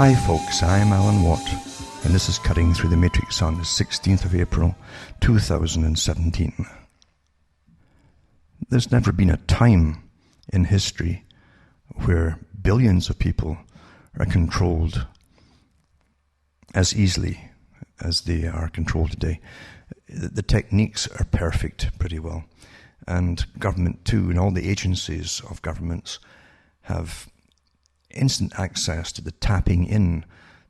Hi folks, I'm Alan Watt, and this is Cutting Through the Matrix on the 16th of April 2017. There's never been a time in history where billions of people are controlled as easily as they are controlled today. The techniques are perfect pretty well, and government too, and all the agencies of governments have instant access to the tapping in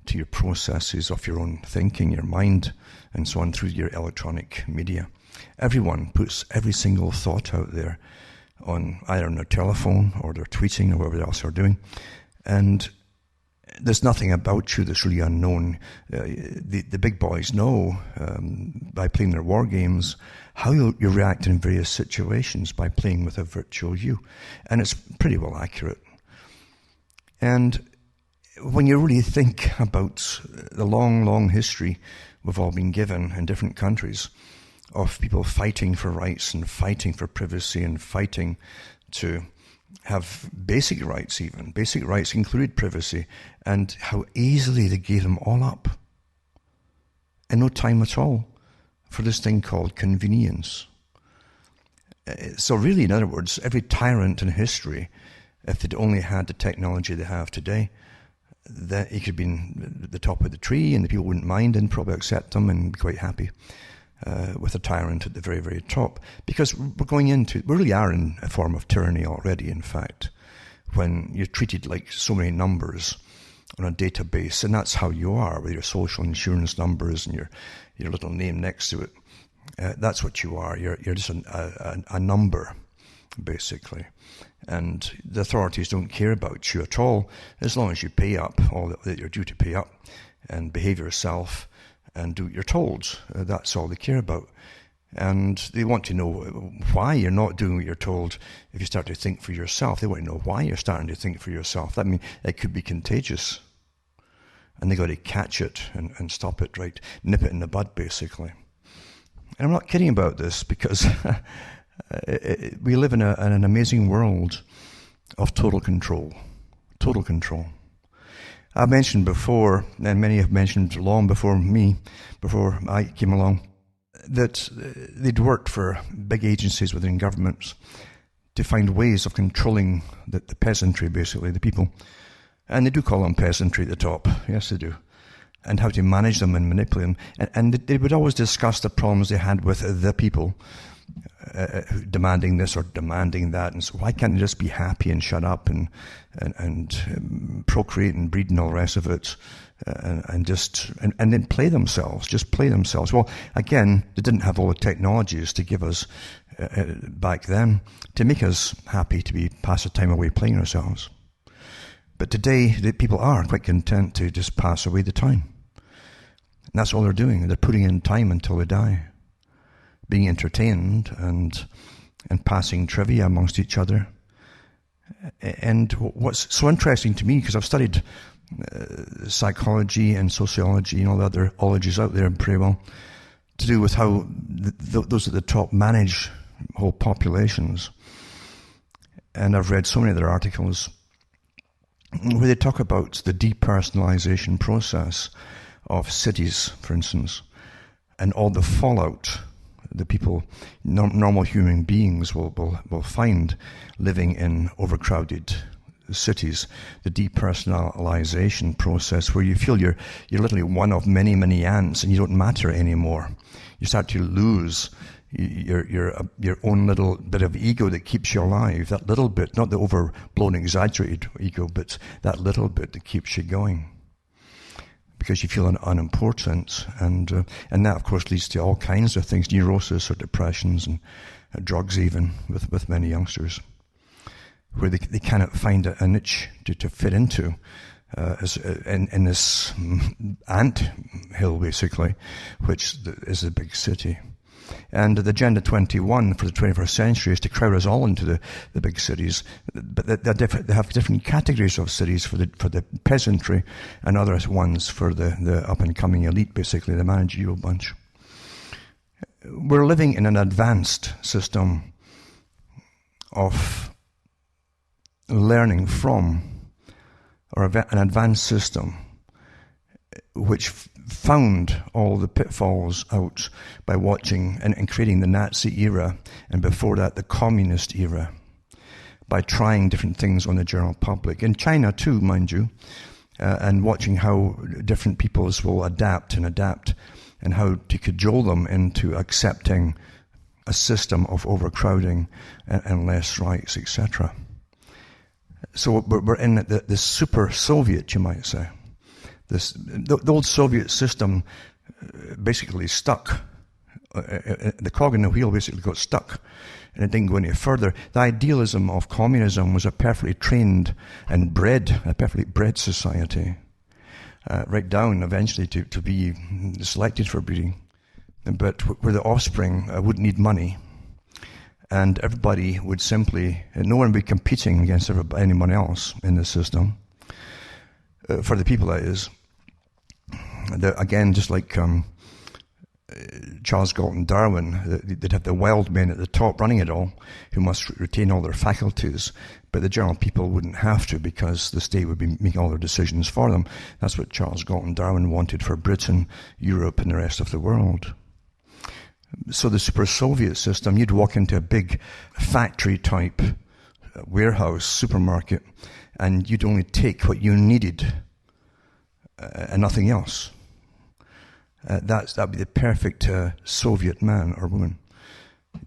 to your processes of your own thinking, your mind, and so on through your electronic media. Everyone puts every single thought out there on either on their telephone or they're tweeting or whatever else they're doing. And there's nothing about you that's really unknown. The big boys know by playing their war games how you react in various situations by playing with a virtual you. And it's pretty well accurate. And when you really think about the long, long history we've all been given in different countries of people fighting for rights and fighting for privacy and fighting to have basic rights even. Basic rights included privacy, and how easily they gave them all up in no time at all for this thing called convenience. So really, in other words, every tyrant in history, if they'd only had the technology they have today, that he could have been at the top of the tree and the people wouldn't mind and probably accept them and be quite happy with a tyrant at the very, very top. Because we really are in a form of tyranny already, in fact, when you're treated like so many numbers on a database, and that's how you are with your social insurance numbers and your little name next to it. That's what you are. You're just a number, basically. And the authorities don't care about you at all as long as you pay up all that you're due to pay up and behave yourself and do what you're told. That's all they care about. And they want to know why you're not doing what you're told. If you start to think for yourself, they want to know why you're starting to think for yourself. That means it could be contagious. And they got to catch it and stop it, right? Nip it in the bud, basically. And I'm not kidding about this because we live in an amazing world of total control. Total control. I've mentioned before, and many have mentioned long before me, before I came along, that they'd worked for big agencies within governments to find ways of controlling the peasantry, basically, the people. And they do call them peasantry at the top. Yes, they do. And how to manage them and manipulate them. And they would always discuss the problems they had with the people, demanding this or demanding that, and so why can't they just be happy and shut up and procreate and breed and all the rest of it, and then play themselves. Well, again, they didn't have all the technologies to give us back then to make us happy to pass the time away playing ourselves. But today, the people are quite content to just pass away the time, and that's all they're doing. They're putting in time until they die, being entertained and passing trivia amongst each other. And what's so interesting to me, because I've studied psychology and sociology and all the other ologies out there pretty well, to do with how those at the top manage whole populations. And I've read so many other articles where they talk about the de-personalization process of cities, for instance, and all the fallout the people, normal human beings will find living in overcrowded cities. The de-personalization process, where you feel you're literally one of many, many ants and you don't matter anymore. You start to lose your own little bit of ego that keeps you alive. That little bit, not the overblown, exaggerated ego, but that little bit that keeps you going, because you feel unimportant, and that of course leads to all kinds of things, neurosis or depressions and drugs even with many youngsters, where they cannot find a niche to fit into in this ant hill, basically, which is the big city. And the Agenda 21 for the 21st century is to crowd us all into the big cities. But they have different categories of cities for the peasantry and other ones for the up-and-coming elite, basically, the managerial bunch. We're living in an advanced system of learning from, or an advanced system which found all the pitfalls out by watching and creating the Nazi era, and before that the communist era, by trying different things on the general public. In China too, mind you, and watching how different peoples will adapt, and how to cajole them into accepting a system of overcrowding and less rights, etc. So we're in the super Soviet, you might say. The old Soviet system basically stuck. The cog in the wheel basically got stuck, and it didn't go any further. The idealism of communism was a perfectly trained and perfectly bred society, right down eventually to be selected for breeding, but where the offspring wouldn't need money, and everybody would simply, no one would be competing against anyone else in the system. For the people, that is. Again, just like Charles Galton Darwin, they'd have the wild men at the top running it all, who must retain all their faculties, but the general people wouldn't have to, because the state would be making all their decisions for them. That's what Charles Galton Darwin wanted for Britain, Europe, and the rest of the world. So the super Soviet system, you'd walk into a big factory-type warehouse, supermarket, and you'd only take what you needed and nothing else. That'd be the perfect Soviet man or woman.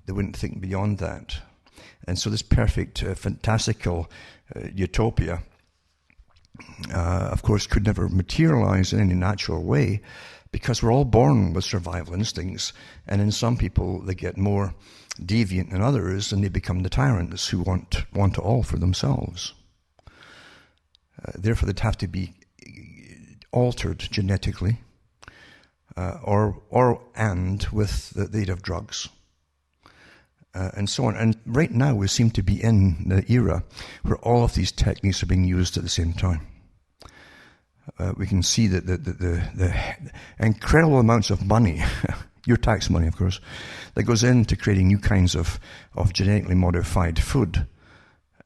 They wouldn't think beyond that. And so this perfect, fantastical utopia, of course, could never materialize in any natural way, because we're all born with survival instincts, and in some people they get more deviant than others, and they become the tyrants who want it all for themselves. Therefore, they'd have to be altered genetically, or with the aid of drugs, and so on. And right now we seem to be in the era where all of these techniques are being used at the same time. We can see that the incredible amounts of money, your tax money, of course, that goes into creating new kinds of genetically modified food.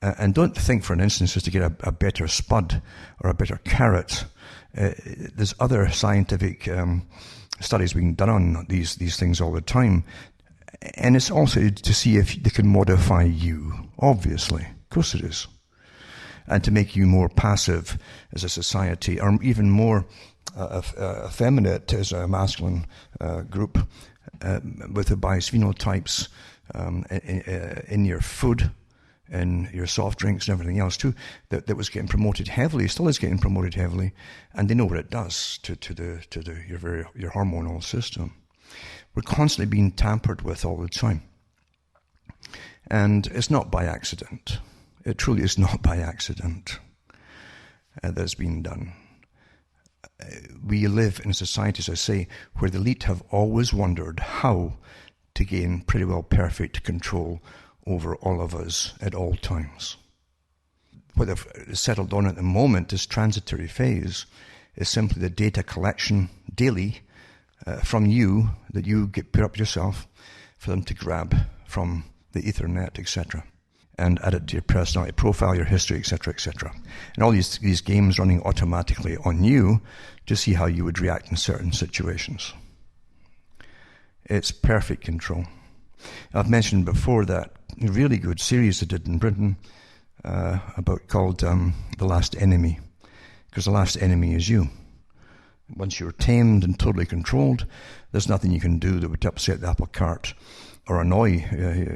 And don't think for an instance just to get a better spud or a better carrot. There's other scientific studies being done on these things all the time. And it's also to see if they can modify you, obviously. Of course it is. And to make you more passive as a society, or even more effeminate as a masculine group, with the biased phenotypes in your food, in your soft drinks and everything else too, that was getting promoted heavily, still is getting promoted heavily, and they know what it does to your hormonal system. We're constantly being tampered with all the time. And it's not by accident. It truly is not by accident that's being done. We live in a society, as I say, where the elite have always wondered how to gain pretty well perfect control over all of us at all times. What they've settled on at the moment, this transitory phase, is simply the data collection daily from you, that you put up yourself, for them to grab from the Ethernet, etc., and add it to your personality profile, your history, etc., etc. And all these games running automatically on you to see how you would react in certain situations. It's perfect control. I've mentioned before that a really good series I did in Britain called The Last Enemy, because the last enemy is you. Once you're tamed and totally controlled, there's nothing you can do that would upset the apple cart or annoy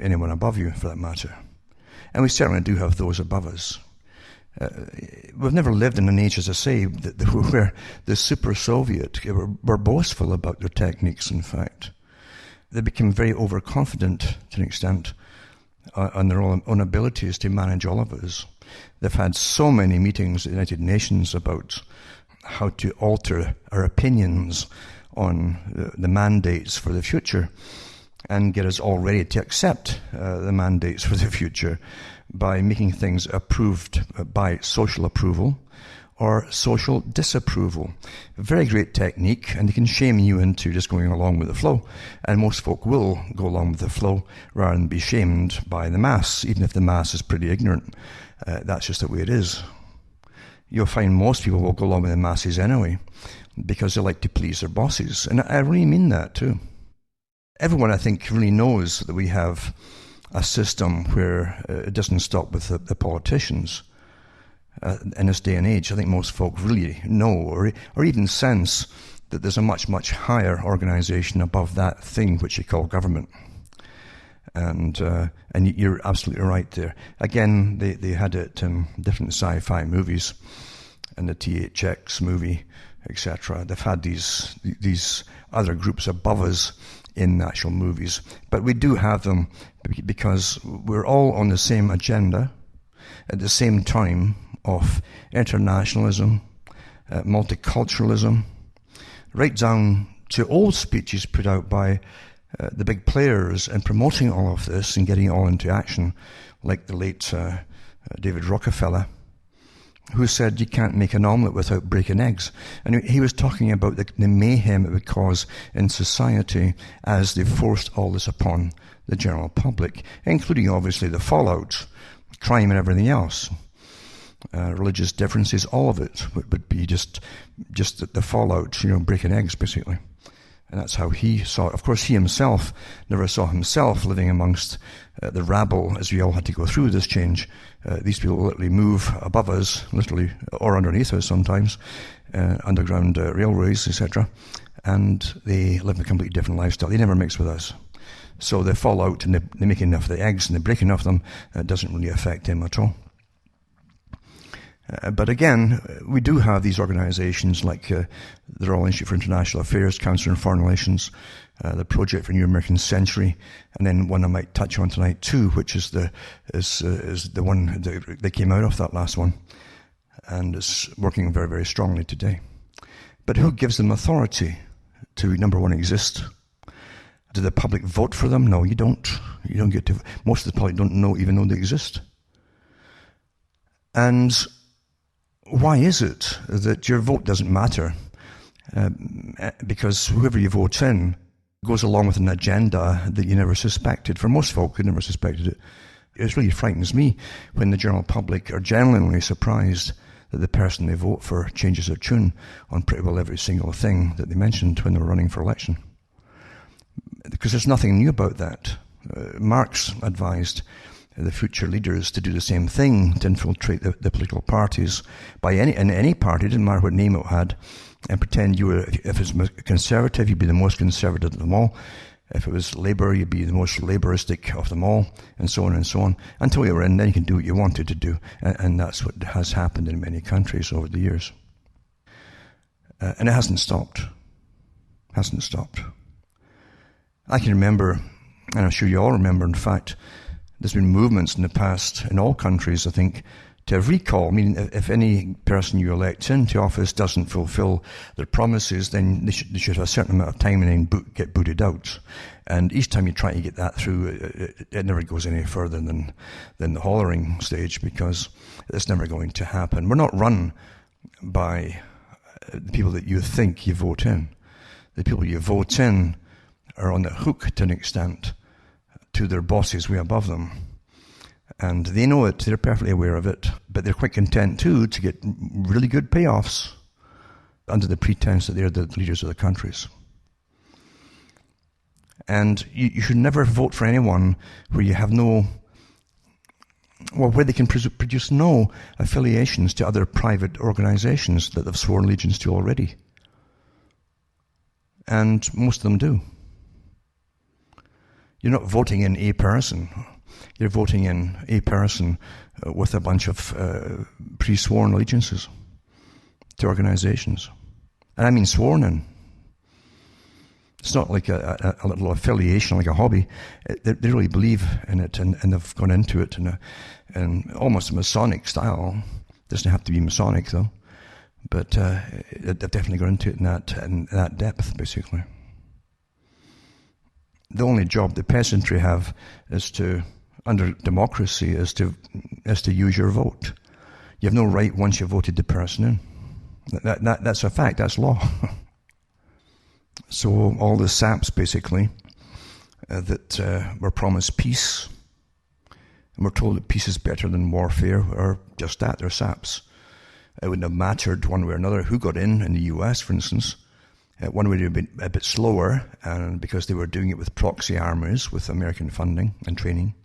anyone above you, for that matter. And we certainly do have those above us. We've never lived in an age, as I say, where the super Soviet were boastful about their techniques, in fact. They became very overconfident to an extent on their own abilities to manage all of us. They've had so many meetings at the United Nations about how to alter our opinions on the mandates for the future and get us all ready to accept the mandates for the future by making things approved by social approval or social disapproval. A very great technique, and they can shame you into just going along with the flow. And most folk will go along with the flow rather than be shamed by the mass, even if the mass is pretty ignorant. That's just the way it is. you'll find most people will go along with the masses anyway, because they like to please their bosses. And I really mean that too. Everyone, I think, really knows that we have a system where it doesn't stop with the politicians. In this day and age, I think most folk really know or even sense that there's a much, much higher organization above that thing which you call government. And you're absolutely right there. Again, they had it in different sci-fi movies, and the THX movie, etc. They've had these other groups above us in the actual movies. But we do have them because we're all on the same agenda at the same time of internationalism, multiculturalism, right down to old speeches put out by the big players in promoting all of this and getting it all into action, like the late David Rockefeller, who said you can't make an omelette without breaking eggs. And he was talking about the mayhem it would cause in society as they forced all this upon the general public, including obviously the fallout, crime and everything else. Religious differences, all of it would be just the fallout, breaking eggs basically. And that's how he saw it. Of course, he himself never saw himself living amongst the rabble as we all had to go through this change. These people literally move above us, literally, or underneath us sometimes, underground railways, etc. And they live a completely different lifestyle. They never mix with us. So they fall out and they make enough of the eggs and they break enough of them. It doesn't really affect him at all. But again, we do have these organizations like the Royal Institute for International Affairs, Council on Foreign Relations, the Project for New American Century, and then one I might touch on tonight too, which is the one that came out of that last one, and is working very, very strongly today. But who gives them authority to, number one, exist? Do the public vote for them? No, you don't. You don't get to. Most of the public don't even know they exist. And why is it that your vote doesn't matter? Because whoever you vote in goes along with an agenda that you never suspected. For most folk who never suspected it, it really frightens me when the general public are genuinely surprised that the person they vote for changes their tune on pretty well every single thing that they mentioned when they were running for election. Because there's nothing new about that. Marx advised the future leaders to do the same thing, to infiltrate the political parties in any party, didn't matter what name it had, and pretend you were, if it's conservative, you'd be the most conservative of them all. If it was Labour, you'd be the most Labouristic of them all, and so on and so on. Until you were in, then you can do what you wanted to do. And that's what has happened in many countries over the years. And it hasn't stopped. Hasn't stopped. I can remember, and I'm sure you all remember, in fact, there's been movements in the past in all countries, I think, to recall. I mean, if any person you elect into office doesn't fulfill their promises, then they should have a certain amount of time and then get booted out. And each time you try to get that through, it never goes any further than the hollering stage, because it's never going to happen. We're not run by the people that you think you vote in. The people you vote in are on the hook to an extent to their bosses way above them. And they know it, they're perfectly aware of it, but they're quite content too to get really good payoffs under the pretense that they're the leaders of the countries. And you should never vote for anyone where you have where they can produce no affiliations to other private organizations that they've sworn allegiance to already. And most of them do. You're not voting in a person. You're voting in a person with a bunch of pre-sworn allegiances to organizations. And I mean sworn in. It's not like a little affiliation, like a hobby. They really believe in it, and they've gone into it in almost a Masonic style. It doesn't have to be Masonic, though. But they've definitely gone into it in that depth, basically. The only job the peasantry have is under democracy, is to use your vote. You have no right once you've voted the person in. That's a fact. That's law. So all the saps, basically, that were promised peace, and we're told that peace is better than warfare, are just that. They're saps. it wouldn't have mattered one way or another who got in the US, for instance. One would have been a bit slower, and because they were doing it with proxy armies, with American funding and training.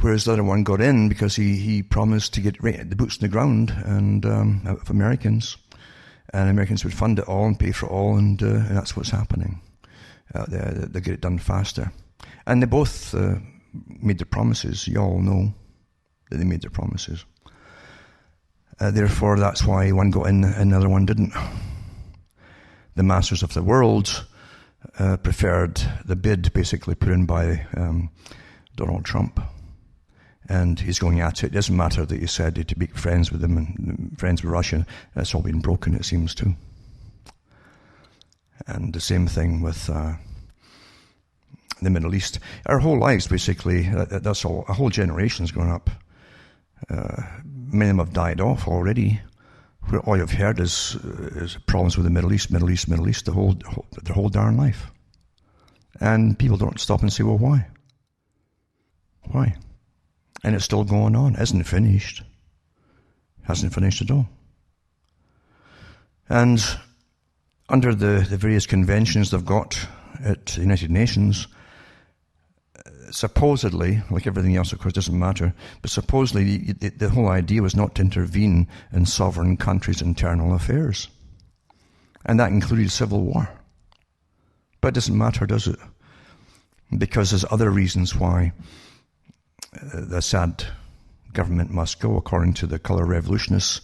Whereas the other one got in because he promised to get the boots on the ground and of Americans. And Americans would fund it all and pay for it all, and that's what's happening. They get it done faster. And they both made their promises. You all know that they made their promises. Therefore, that's why one got in and the other one didn't. The masters of the world preferred the bid basically put in by Donald Trump. And he's going at it. It doesn't matter that he said he'd be friends with them and friends with Russia. That's all been broken, it seems, too. And the same thing with the Middle East. Our whole lives, basically, that's all. A whole generation's grown up. Many of them have died off already. Where all you've heard is problems with the Middle East, their whole darn life. And people don't stop and say, well, why? Why? And it's still going on. It hasn't finished. Hasn't finished at all. And under the various conventions they've got at the United Nations, supposedly, like everything else, of course, doesn't matter, but supposedly the whole idea was not to intervene in sovereign countries' internal affairs. And that included civil war. But it doesn't matter, does it? Because there's other reasons why the Assad government must go, according to the colour revolutionists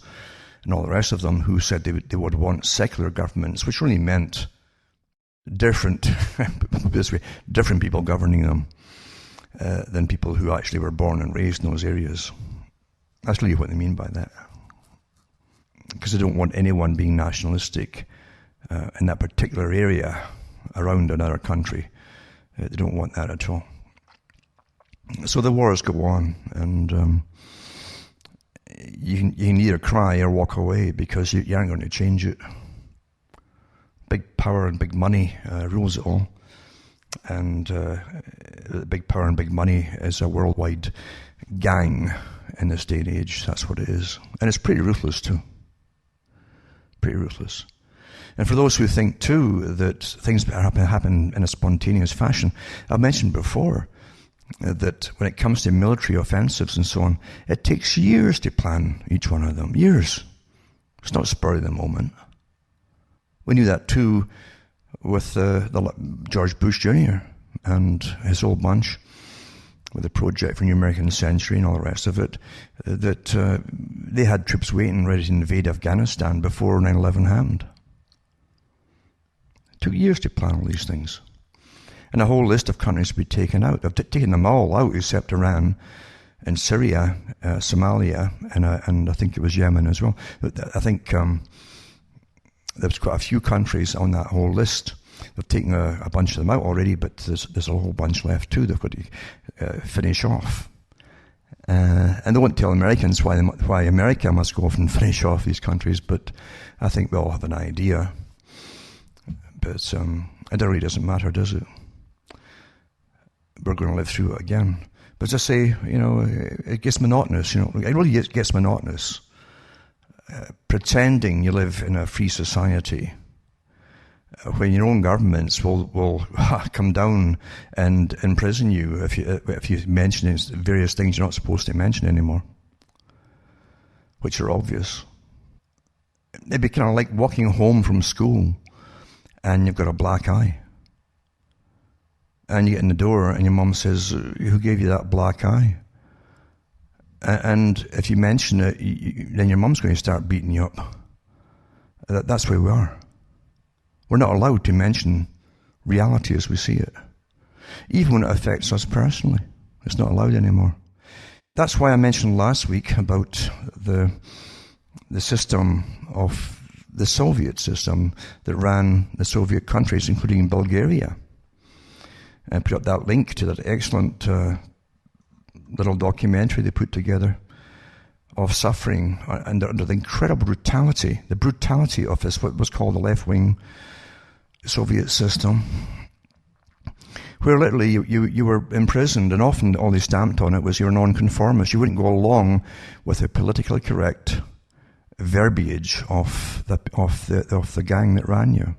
and all the rest of them, who said they would want secular governments, which really meant different people governing them than people who actually were born and raised in those areas. That's really what they mean by that. Because they don't want anyone being nationalistic in that particular area around another country. They don't want that at all. So the wars go on, and you can either cry or walk away, because you aren't going to change it. Big power and big money rules it all. And big power and big money is a worldwide gang in this day and age. That's what it is. And it's pretty ruthless too. Pretty ruthless. And for those who think too that things happen in a spontaneous fashion, I've mentioned before that when it comes to military offensives and so on, it takes years to plan each one of them. Years. It's not spur of the moment. We knew that too with the George Bush Jr. and his whole bunch, with the Project for New American Century and all the rest of it, that they had troops waiting ready to invade Afghanistan before 9/11 happened. It took years to plan all these things. And a whole list of countries would be taken out. I've taken them all out except Iran and Syria, Somalia, and I think it was Yemen as well. I think there's quite a few countries on that whole list. They've taken a bunch of them out already, but there's a whole bunch left too they've got to finish off. And they won't tell Americans why America must go off and finish off these countries, but I think we all have an idea. But it really doesn't matter, does it? We're going to live through it again. But as I say, it gets monotonous. It really gets monotonous. Pretending you live in a free society when your own governments will come down and imprison you if you mention various things you're not supposed to mention anymore, which are obvious. It'd be kind of like walking home from school and you've got a black eye. And you get in the door and your mum says, "Who gave you that black eye?" And if you mention it, then your mum's going to start beating you up. That's where we are. We're not allowed to mention reality as we see it. Even when it affects us personally. It's not allowed anymore. That's why I mentioned last week about the system of the Soviet system that ran the Soviet countries, including Bulgaria. And put up that link to that excellent little documentary they put together of suffering under the incredible brutality, the brutality of this, what was called the left-wing Soviet system, where literally you were imprisoned, and often all they stamped on it was you're a nonconformist. You wouldn't go along with the politically correct verbiage of the gang that ran you.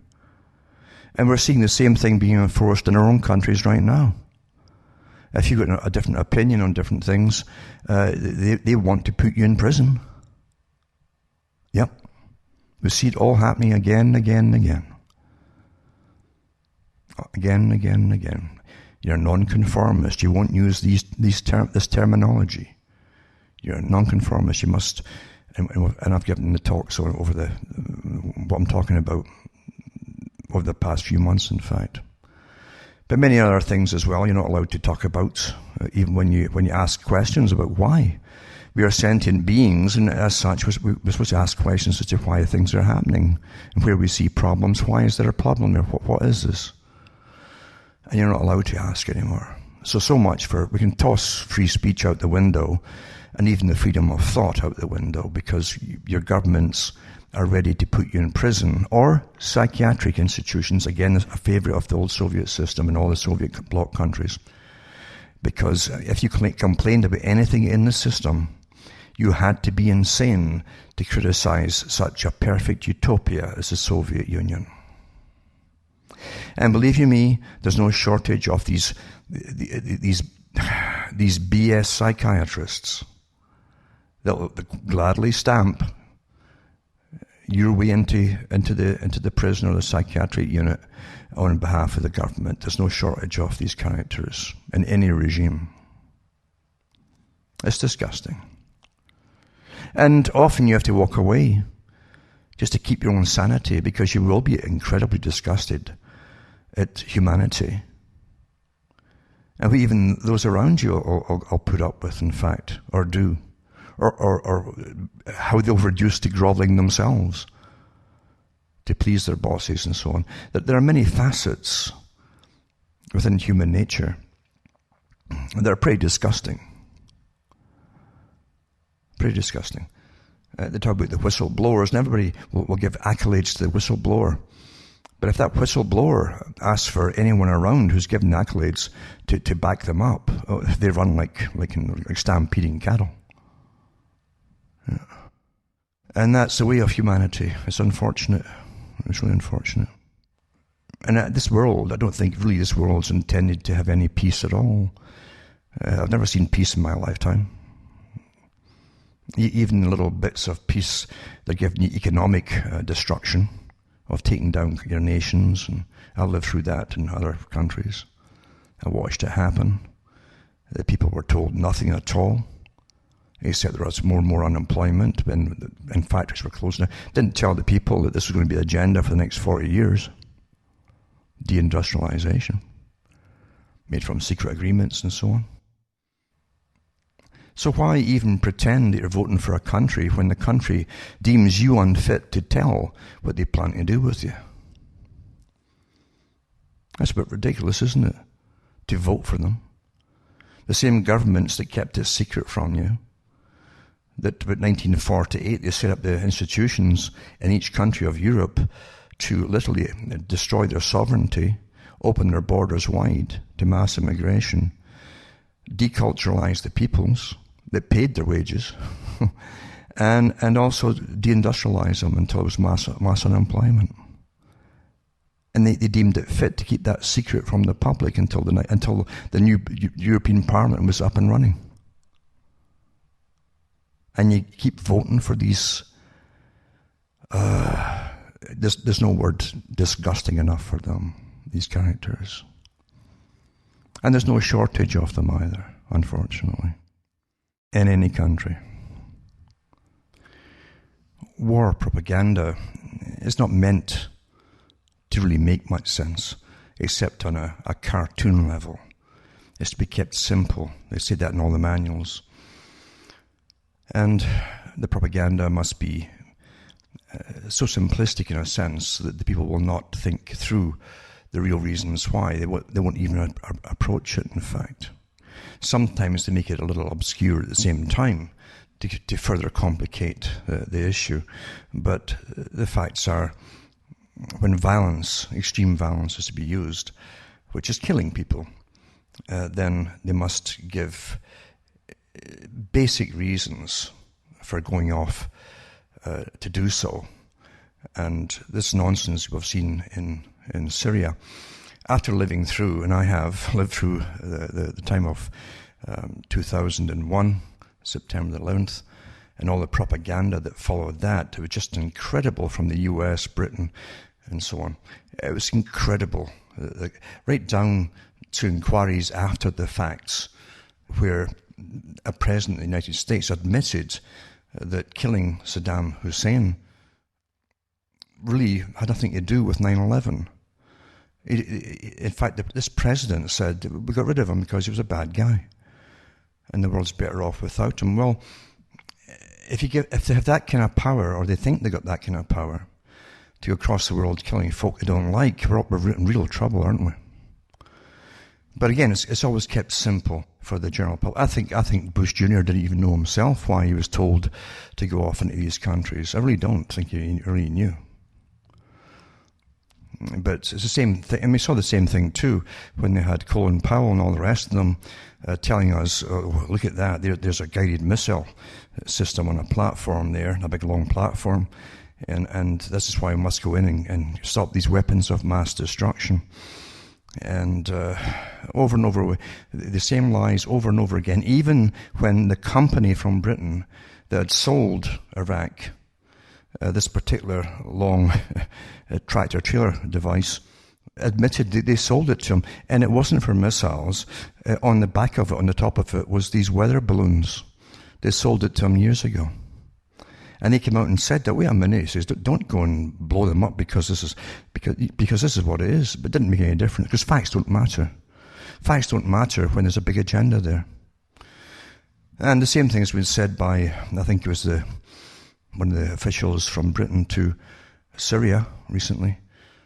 And we're seeing the same thing being enforced in our own countries right now. If you've got a different opinion on different things, they want to put you in prison. Yep. We see it all happening again and again and again. Again and again and again. You're a nonconformist. You won't use this terminology. You're a nonconformist. You must, and I've given the talks over what I'm talking about over the past few months, in fact. But many other things as well you're not allowed to talk about, even when you ask questions about why. We are sentient beings, and as such, we're supposed to ask questions as to why things are happening, and where we see problems. Why is there a problem there? What is this? And you're not allowed to ask anymore. So much we can toss free speech out the window, and even the freedom of thought out the window, because your governments are ready to put you in prison or psychiatric institutions. Again, a favorite of the old Soviet system in all the Soviet bloc countries. Because if you complained about anything in the system, you had to be insane to criticize such a perfect utopia as the Soviet Union. And believe you me, there's no shortage of these BS psychiatrists that will gladly stamp your way into the prison or the psychiatric unit on behalf of the government. There's no shortage of these characters in any regime. It's disgusting. And often you have to walk away just to keep your own sanity, because you will be incredibly disgusted at humanity. And even those around you will put up with, in fact, or do. Or how they'll reduce to groveling themselves to please their bosses and so on. That there are many facets within human nature that are pretty disgusting. Pretty disgusting. They talk about the whistleblowers, and everybody will give accolades to the whistleblower. But if that whistleblower asks for anyone around who's given accolades to back them up, they run like stampeding cattle. Yeah. And that's the way of humanity. It's unfortunate. It's really unfortunate. And this world, I don't think really this world's intended to have any peace at all. I've never seen peace in my lifetime. Even the little bits of peace, they're giving you economic destruction, of taking down your nations. And I lived through that in other countries. I watched it happen. The people were told nothing at all, except there was more and more unemployment, and factories were closing down. Didn't tell the people that this was going to be the agenda for the next 40 years. Deindustrialization, made from secret agreements and so on. So why even pretend that you're voting for a country when the country deems you unfit to tell what they plan to do with you? That's a bit ridiculous, isn't it? To vote for them. The same governments that kept it secret from you, that about 1948 they set up the institutions in each country of Europe to literally destroy their sovereignty, open their borders wide to mass immigration, deculturalize the peoples that paid their wages, and also deindustrialize them until it was mass unemployment. And they deemed it fit to keep that secret from the public until the new European Parliament was up and running. And you keep voting for these, there's no word disgusting enough for them, these characters. And there's no shortage of them either, unfortunately, in any country. War propaganda is not meant to really make much sense, except on a cartoon level. It's to be kept simple. They say that in all the manuals. And the propaganda must be so simplistic in a sense that the people will not think through the real reasons why. They won't even approach it, in fact. Sometimes they make it a little obscure at the same time to further complicate the issue. But the facts are, when violence, extreme violence is to be used, which is killing people, then they must give basic reasons for going off to do so. And this nonsense we've seen in Syria, after living through, and I have lived through the time of 2001, September the 11th, and all the propaganda that followed that. It was just incredible from the US, Britain, and so on. It was incredible, right down to inquiries after the facts, where a president of the United States admitted that killing Saddam Hussein really had nothing to do with 9/11. In fact, this president said we got rid of him because he was a bad guy, and the world's better off without him. Well, if they have that kind of power, or they think they got that kind of power, to go across the world killing folk they don't like, we're in real trouble, aren't we? But again, it's always kept simple for the general public. I think Bush Jr. didn't even know himself why he was told to go off into these countries. I really don't think he really knew. But it's the same thing, and we saw the same thing too when they had Colin Powell and all the rest of them telling us, oh, look at that, there's a guided missile system on a platform there, a big long platform, and this is why we must go in and stop these weapons of mass destruction. And over and over, the same lies over and over again, even when the company from Britain that had sold Iraq this particular long tractor-trailer device admitted that they sold it to him, and it wasn't for missiles. On the back of it, on the top of it, was these weather balloons. They sold it to him years ago. And they came out and said that, wait a minute, he says, don't go and blow them up because this is what it is. But it didn't make any difference, because facts don't matter. Facts don't matter when there's a big agenda there. And the same thing has been said by, I think it was one of the officials from Britain to Syria recently.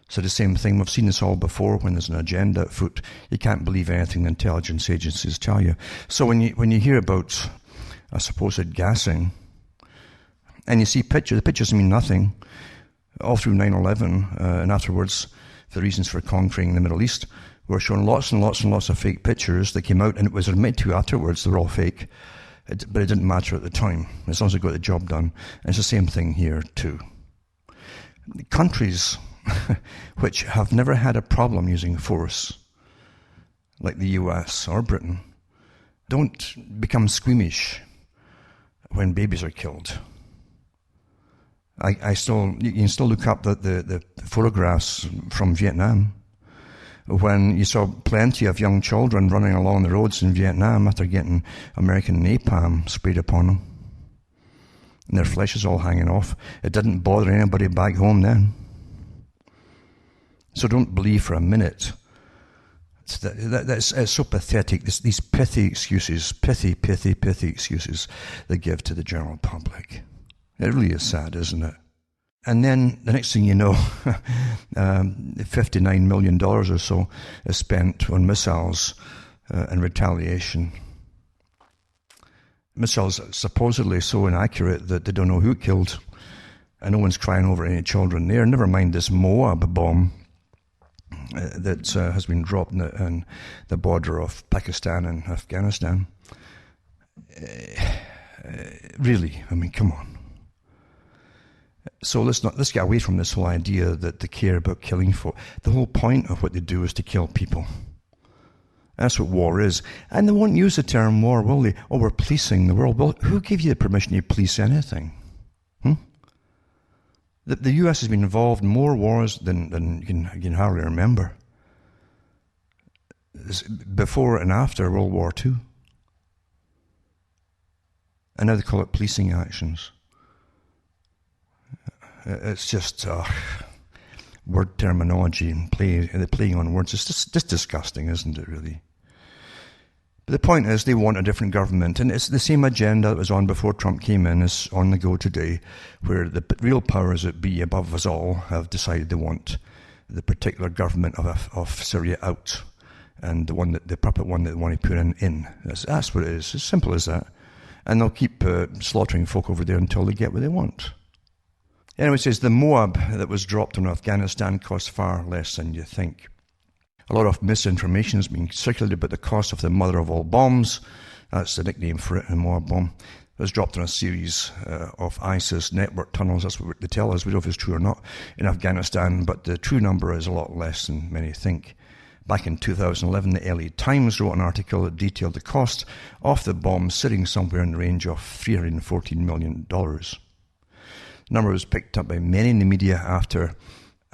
So the same thing, we've seen this all before. When there's an agenda afoot, you can't believe anything the intelligence agencies tell you. So when you hear about a supposed gassing, and you see the pictures mean nothing, all through 9/11, and afterwards, the reasons for conquering the Middle East, were shown lots and lots and lots of fake pictures that came out, and it was admitted to afterwards they're all fake. But it didn't matter at the time, as long as it got the job done. And it's the same thing here too. Countries which have never had a problem using force, like the US or Britain, don't become squeamish when babies are killed. You can still look up the photographs from Vietnam, when you saw plenty of young children running along the roads in Vietnam after getting American napalm sprayed upon them. And their flesh is all hanging off. It didn't bother anybody back home then. So don't believe for a minute. It's so pathetic, these pithy excuses, pithy excuses they give to the general public. It really is sad, isn't it? And then the next thing you know, $59 million or so is spent on missiles in retaliation. Missiles supposedly so inaccurate that they don't know who it killed, and no one's crying over any children there. Never mind this MOAB bomb that has been dropped in the border of Pakistan and Afghanistan. Really, I mean, come on. So let's get away from this whole idea that they care about killing folk. The whole point of what they do is to kill people. That's what war is. And they won't use the term war, will they? Oh, we're policing the world. Well, who gave you the permission to police anything? The US has been involved in more wars than you can hardly remember. Before and after World War II. And now they call it policing actions. It's just word terminology and the playing on words. It's just disgusting, isn't it, really? But the point is, they want a different government, and it's the same agenda that was on before Trump came in is on the go today, where the real powers that be above us all have decided they want the particular government of Syria out, and the puppet one that they want to put in. That's what it is. As simple as that. And they'll keep slaughtering folk over there until they get what they want. Anyway, it says the MOAB that was dropped on Afghanistan cost far less than you think. A lot of misinformation is being circulated about the cost of the mother of all bombs. That's the nickname for it, the MOAB bomb. was dropped on a series of ISIS network tunnels. That's what they tell us. We don't know if it's true or not in Afghanistan, but the true number is a lot less than many think. Back in 2011, the LA Times wrote an article that detailed the cost of the bomb sitting somewhere in the range of $314 million. The number was picked up by many in the media after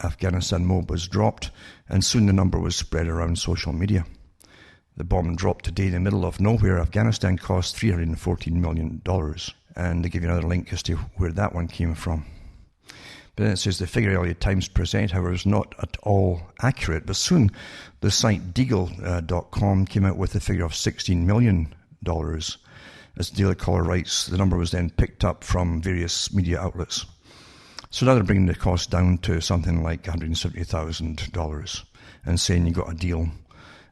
Afghanistan MOAB was dropped, and soon the number was spread around social media. The bomb dropped today in the middle of nowhere. Afghanistan cost $314 million. And they give you another link as to where that one came from. But then it says the figure LA Times present, however, is not at all accurate. But soon the site Deagle.com came out with a figure of $16 million. As Daily Caller writes, the number was then picked up from various media outlets. So now they're bringing the cost down to something like $170,000 and saying you got a deal.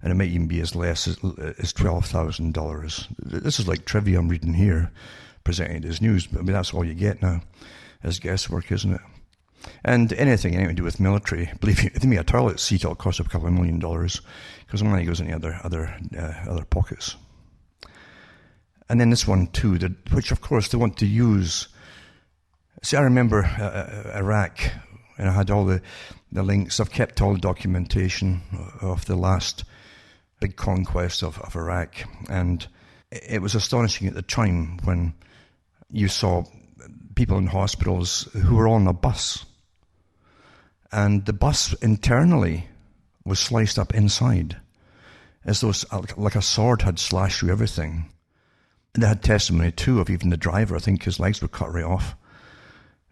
And it might even be as less as $12,000. This is like trivia I'm reading here, presented as news. But I mean, that's all you get now, as guesswork, isn't it? And anything to do with military, believe me, if they make a toilet seat, it'll cost a couple of $1 million, because the money goes into other pockets. And then this one too, which of course they want to use. See, I remember Iraq, and I had all the links. I've kept all the documentation of the last big conquest of Iraq, and it was astonishing at the time when you saw people in hospitals who were on a bus, and the bus internally was sliced up inside, as though like a sword had slashed through everything. And they had testimony too of even the driver. I think his legs were cut right off,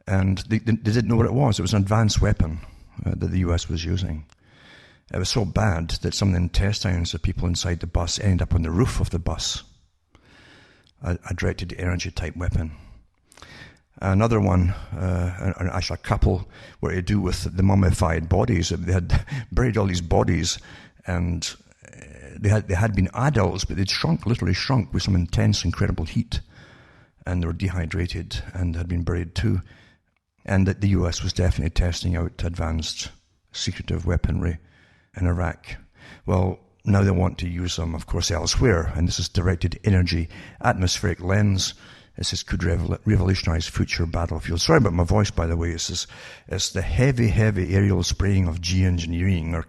and they didn't know what it was. It was an advanced weapon that the US was using. It was so bad that some of the intestines of people inside the bus ended up on the roof of the bus. A directed energy type weapon. Another one, actually a couple, were to do with the mummified bodies. They had buried all these bodies, and they had been adults, but they'd literally shrunk with some intense, incredible heat, and they were dehydrated and had been buried too. And that the US was definitely testing out advanced secretive weaponry in Iraq. Well, now they want to use them, of course, elsewhere, and this is directed energy atmospheric lens. It says could revolutionize future battlefields. Sorry about my voice, by the way. It's the heavy aerial spraying of geoengineering or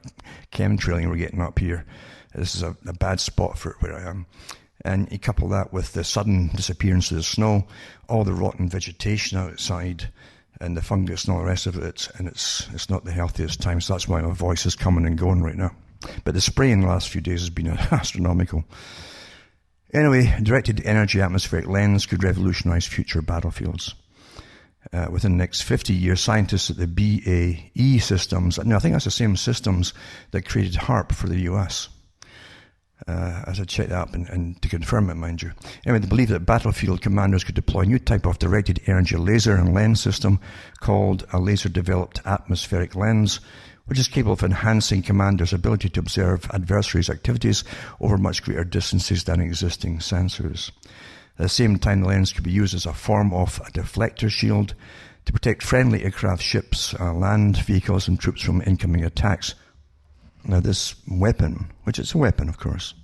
chemtrailing we're getting up here. This is a bad spot for where I am. And you couple that with the sudden disappearance of the snow, all the rotten vegetation outside, and the fungus and all the rest of it, and it's not the healthiest time, so that's why my voice is coming and going right now. But the spray in the last few days has been astronomical. Anyway, directed energy atmospheric lens could revolutionize future battlefields. Within the next 50 years, scientists at the BAE Systems, I think that's the same systems that created HARP for the US. As I checked that up and to confirm it, mind you. Anyway, they believe that battlefield commanders could deploy a new type of directed energy laser and lens system called a laser-developed atmospheric lens, which is capable of enhancing commanders' ability to observe adversaries' activities over much greater distances than existing sensors. At the same time, the lens could be used as a form of a deflector shield to protect friendly aircraft, ships, land vehicles, and troops from incoming attacks. Now, this weapon, which is a weapon, of course,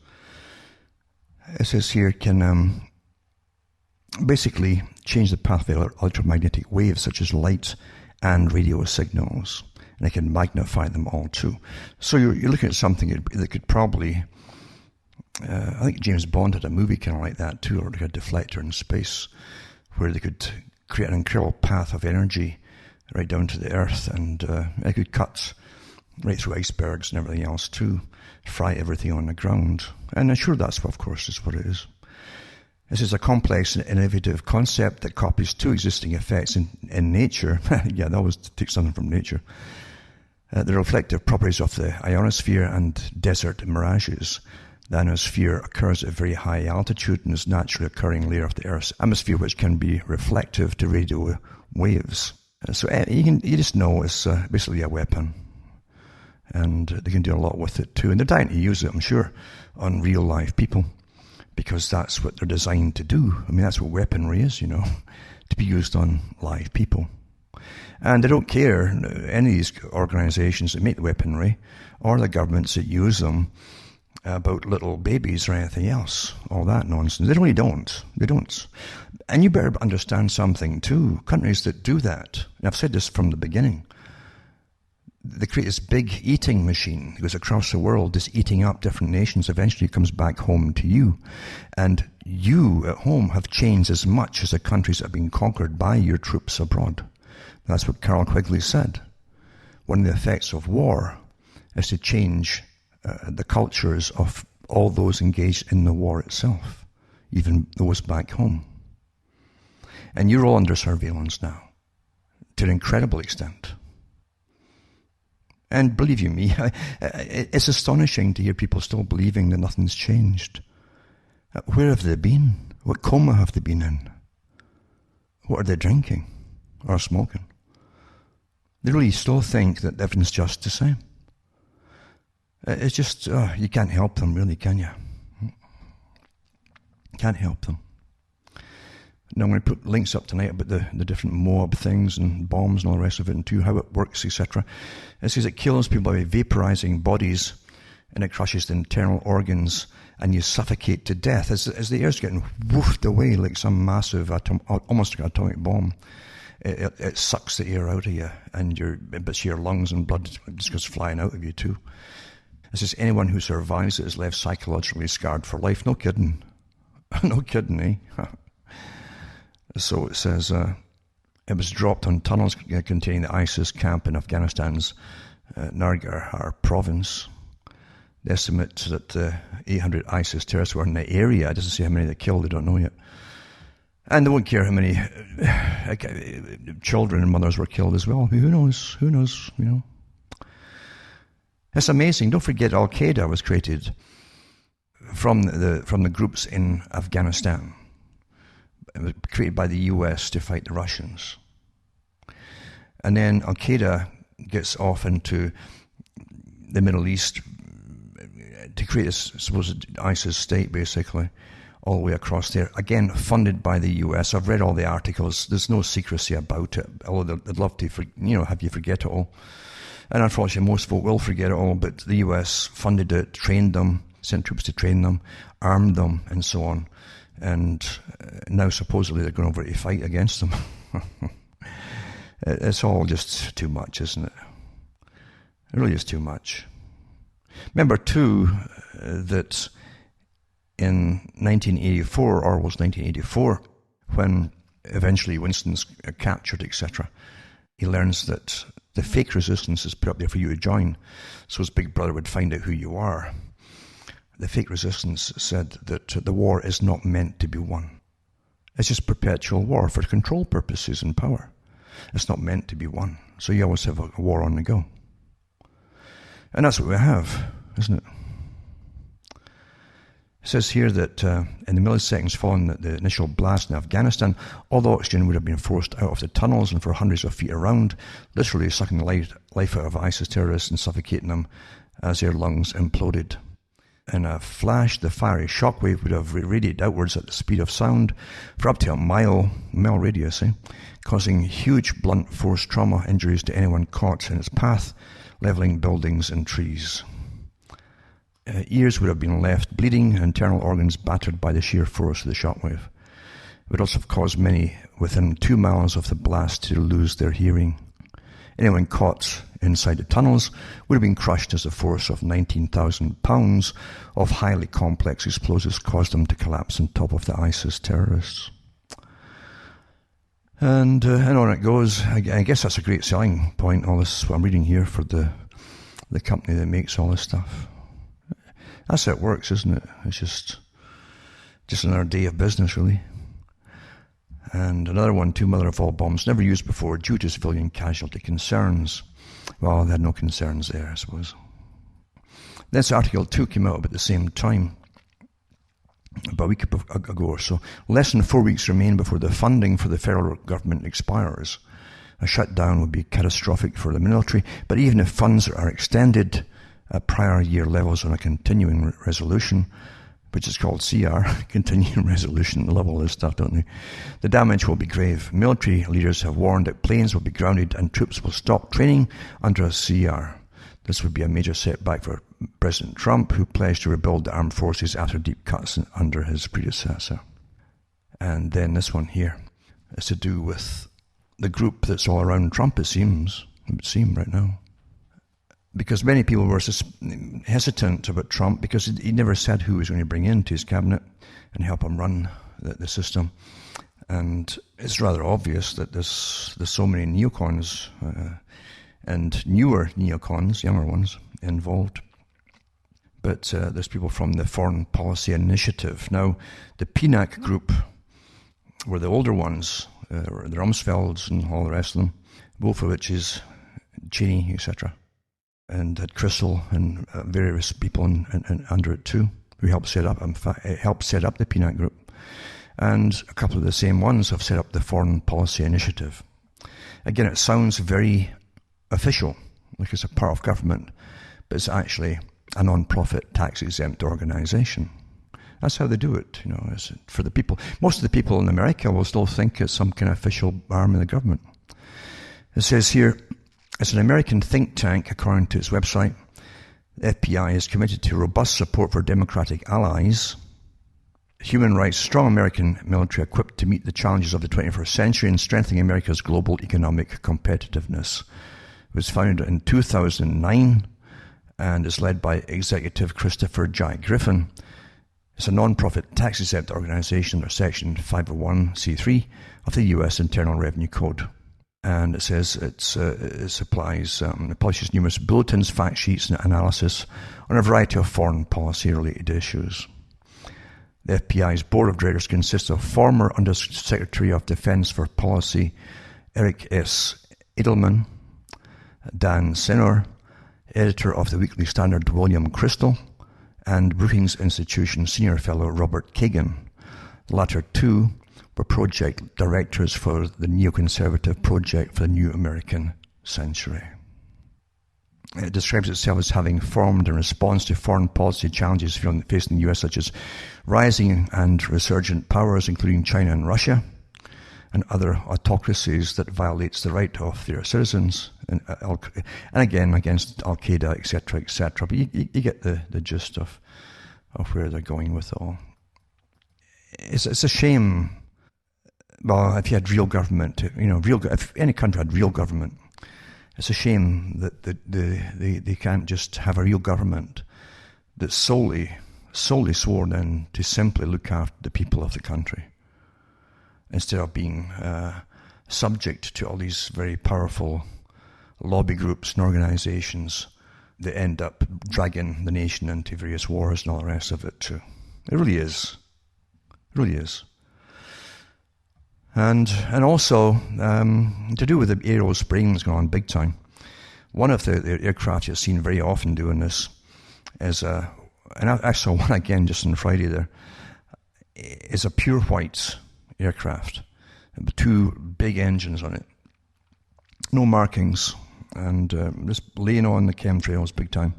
it says here, can basically change the path of electromagnetic waves, such as light and radio signals, and it can magnify them all too. So you're looking at something that could probably, I think James Bond had a movie kind of like that too, or like a deflector in space, where they could create an incredible path of energy right down to the earth, and it could cut right through icebergs and everything else too, fry everything on the ground. And I'm sure that's, of course, is what it is. This is a complex and innovative concept that copies two existing effects in nature. Yeah, they always take something from nature. The reflective properties of the ionosphere and desert mirages. The ionosphere occurs at a very high altitude and is a naturally occurring layer of the Earth's atmosphere, which can be reflective to radio waves. So you just know it's basically a weapon. And they can do a lot with it too. And they're dying to use it, I'm sure, on real live people, because that's what they're designed to do. I mean, that's what weaponry is, to be used on live people. And they don't care, any of these organizations that make the weaponry, or the governments that use them, about little babies or anything else. All that nonsense. They really don't. They don't. And you better understand something too. Countries that do that, and I've said this from the beginning, they create this big eating machine that goes across the world, just eating up different nations, eventually comes back home to you. And you at home have changed as much as the countries that have been conquered by your troops abroad. That's what Carol Quigley said. One of the effects of war is to change the cultures of all those engaged in the war itself, even those back home. And you're all under surveillance now, to an incredible extent. And believe you me, it's astonishing to hear people still believing that nothing's changed. Where have they been? What coma have they been in? What are they drinking or smoking? They really still think that everything's just the same. It's just, you can't help them, really, can you? Can't help them. Now I'm going to put links up tonight about the different MOAB things and bombs and all the rest of it, and too, how it works, etc. It says it kills people by vaporizing bodies, and it crushes the internal organs, and you suffocate to death as the air's getting woofed away like some massive, almost like an atomic bomb. It sucks the air out of you, and your lungs and blood just goes flying out of you too. It says anyone who survives it is left psychologically scarred for life. No kidding. No kidding, eh? So it says it was dropped on tunnels containing the ISIS camp in Afghanistan's Nangarhar province. The estimate that 800 ISIS terrorists were in the area. It doesn't say how many they killed, they don't know yet. And they won't care how many children and mothers were killed as well. Who knows? Who knows, you know. It's amazing. Don't forget Al-Qaeda was created from the groups in Afghanistan. It was created by the US to fight the Russians. And then Al-Qaeda gets off into the Middle East to create a supposed ISIS state, basically, all the way across there. Again, funded by the US. I've read all the articles. There's no secrecy about it, although they'd love to have you forget it all. And unfortunately, most folk will forget it all, but the US funded it, trained them, sent troops to train them, armed them, and so on. And now supposedly they're going over to fight against them. It's all just too much, isn't it? It really is too much. Remember, too, that in 1984, Orwell's 1984, when eventually Winston's captured, etc., he learns that the fake resistance is put up there for you to join, so his big brother would find out who you are. The fake resistance said that the war is not meant to be won. It's just perpetual war for control purposes and power. It's not meant to be won. So you always have a war on the go. And that's what we have, isn't it? It says here that in the milliseconds following the initial blast in Afghanistan, all the oxygen would have been forced out of the tunnels and for hundreds of feet around, literally sucking the life out of ISIS terrorists and suffocating them as their lungs imploded. In a flash, the fiery shockwave would have radiated outwards at the speed of sound for up to a mile radius, causing huge blunt force trauma injuries to anyone caught in its path, levelling buildings and trees. Ears would have been left bleeding, internal organs battered by the sheer force of the shockwave. It would also have caused many within 2 miles of the blast to lose their hearing. Anyone caught inside the tunnels would have been crushed as the force of 19,000 pounds of highly complex explosives caused them to collapse on top of the ISIS terrorists. And on it goes. I guess that's a great selling point, all this, what I'm reading here, for the company that makes all this stuff. That's how it works, isn't it? It's just another day of business, really. And another one, two mother-of-all bombs never used before due to civilian casualty concerns. Well, they had no concerns there, I suppose. This article too came out about the same time, about a week ago or so. Less than 4 weeks remain before the funding for the federal government expires. A shutdown would be catastrophic for the military, but even if funds are extended at prior year levels on a continuing resolution, which is called CR, continuing resolution, they love all this stuff, don't they? The damage will be grave. Military leaders have warned that planes will be grounded and troops will stop training under a CR. This would be a major setback for President Trump, who pledged to rebuild the armed forces after deep cuts under his predecessor. And then this one here is to do with the group that's all around Trump, it would seem right now. Because many people were hesitant about Trump because he never said who he was going to bring into his cabinet and help him run the system. And it's rather obvious that there's so many neocons and newer neocons, younger ones, involved. But there's people from the Foreign Policy Initiative. Now, the PNAC group were the older ones, the Rumsfelds and all the rest of them, both of which is Cheney, etc. And had Crystal and various people under it too, who helped set up. In fact, it helped set up the PNAC group. And a couple of the same ones have set up the Foreign Policy Initiative. Again, it sounds very official, like it's a part of government, but it's actually a non-profit, tax-exempt organization. That's how they do it, it's for the people. Most of the people in America will still think it's some kind of official arm of the government. It says here, it's an American think tank, according to its website. The FBI is committed to robust support for democratic allies, human rights, strong American military equipped to meet the challenges of the 21st century and strengthening America's global economic competitiveness. It was founded in 2009 and is led by Executive Christopher Jack Griffin. It's a non-profit tax-exempt organization under Section 501c3 of the U.S. Internal Revenue Code. And it says it publishes numerous bulletins, fact sheets, and analysis on a variety of foreign policy-related issues. The FBI's board of directors consists of former Undersecretary of Defense for Policy Eric S. Edelman, Dan Senor, editor of the Weekly Standard William Crystal, and Brookings Institution senior fellow Robert Kagan. The latter two were project directors for the neoconservative Project for the New American Century. It describes itself as having formed in response to foreign policy challenges facing the U.S., such as rising and resurgent powers, including China and Russia, and other autocracies that violates the right of their citizens, and again against Al-Qaeda, etc., etc. But you get the gist of where they're going with it all. It's a shame. Well, if you had real government, if any country had real government, it's a shame that they can't just have a real government that's solely sworn in to simply look after the people of the country, instead of being subject to all these very powerful lobby groups and organizations that end up dragging the nation into various wars and all the rest of it too. It really is. It really is. And also, to do with the aerial spraying that's going on big time, one of the aircraft you've seen very often doing this is, and I saw one again just on Friday there, is a pure white aircraft, with two big engines on it, no markings, and just laying on the chemtrails big time.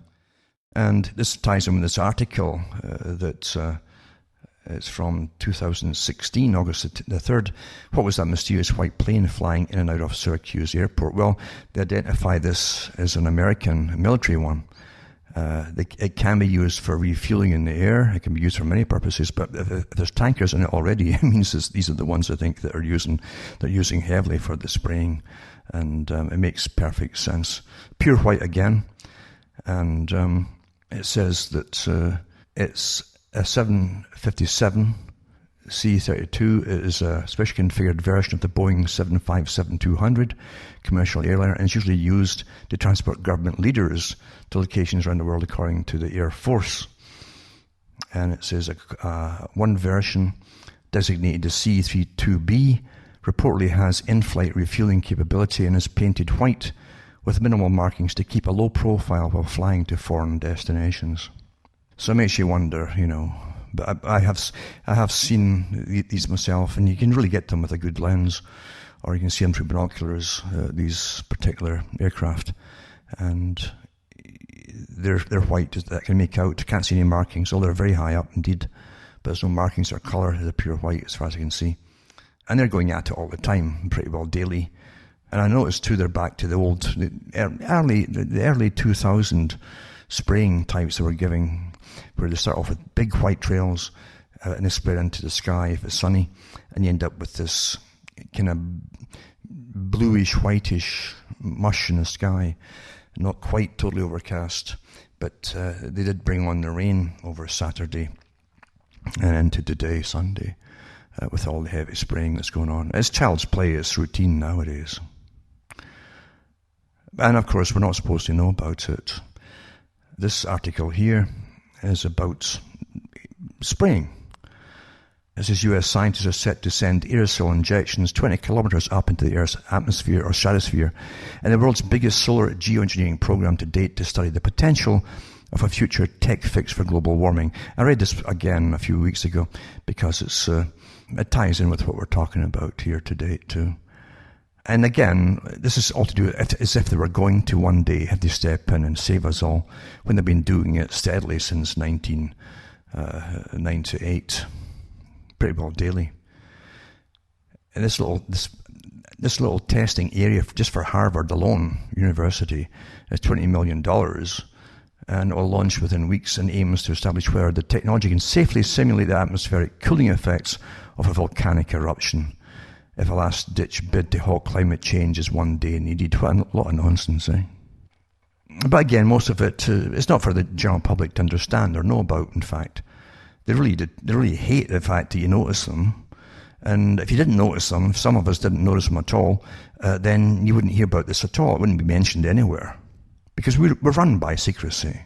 And this ties in with this article that it's from 2016, August the 3rd. What was that mysterious white plane flying in and out of Syracuse Airport? Well, they identify this as an American military one. It can be used for refueling in the air. It can be used for many purposes, but if there's tankers in it already, it means these are the ones I think that they're using heavily for the spraying, and it makes perfect sense. Pure white again, and it says that it's a 757 C-32. It is a specially configured version of the Boeing 757-200 commercial airliner, and it's usually used to transport government leaders to locations around the world, according to the Air Force. And it says one version, designated the C-32B, reportedly has in-flight refueling capability and is painted white with minimal markings to keep a low profile while flying to foreign destinations. So it makes you wonder, but I have seen these myself, and you can really get them with a good lens, or you can see them through binoculars, these particular aircraft, and they're white that can make out. Can't see any markings, although they're very high up indeed, but there's no markings or colour. They're pure white as far as I can see, and they're going at it all the time, pretty well daily, And I noticed too, they're back to the early 2000 spraying types they were giving, where they start off with big white trails and they spread into the sky if it's sunny, and you end up with this kind of bluish, whitish mush in the sky, not quite totally overcast, but they did bring on the rain over Saturday and into today, Sunday, with all the heavy spraying that's going on. It's child's play, it's routine nowadays. And of course, we're not supposed to know about it. This article here is about spraying. It says US scientists are set to send aerosol injections 20 kilometers up into the Earth's atmosphere or stratosphere in the world's biggest solar geoengineering program to date to study the potential of a future tech fix for global warming. I read this again a few weeks ago because it ties in with what we're talking about here today too. And again, this is all to do as if they were going to one day have to step in and save us all, when they've been doing it steadily since 1998, pretty well daily. And this little testing area just for Harvard alone, University, is $20 million, and it will launch within weeks and aims to establish whether the technology can safely simulate the atmospheric cooling effects of a volcanic eruption. If a last-ditch bid to halt climate change is one day needed. What a lot of nonsense, eh? But again, most of it, it's not for the general public to understand or know about, in fact. They really hate the fact that you notice them. And if you didn't notice them, if some of us didn't notice them at all, then you wouldn't hear about this at all. It wouldn't be mentioned anywhere. Because we're run by secrecy.